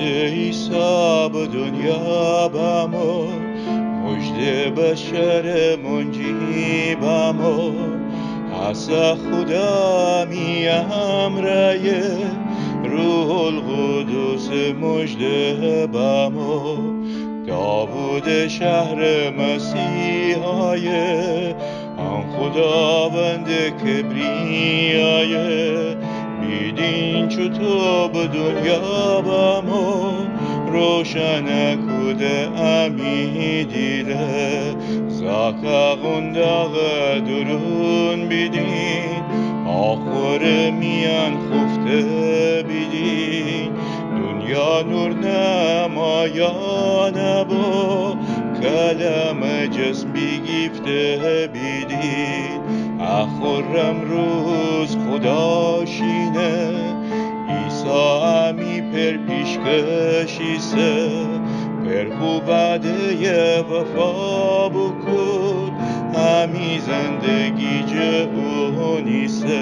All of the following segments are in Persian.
عیسی به دنیا بامو مجد بشر منجی بامو حسا خدا می امره روح القدس مجد بامو داوود شهر مسیحای آن خداوند کبریای بیدین چو تو به دنیا بامو روشن کده امی دیره زاکا غنداغ درون بیدین آخور میان خفته بیدین دنیا نور نمایان با کلم جسم بیگیفته بیدین اخورم روز خدا شینه ایسا امی پر پیشکشیسه پر وعده وفا بکن همی زندگی جهونیسه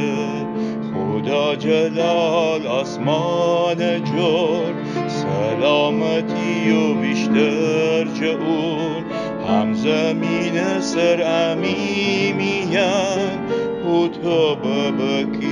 خدا جلال آسمان جور سلامتی و بیشتر چه اون هم زمین سر امی میان او تو ببکی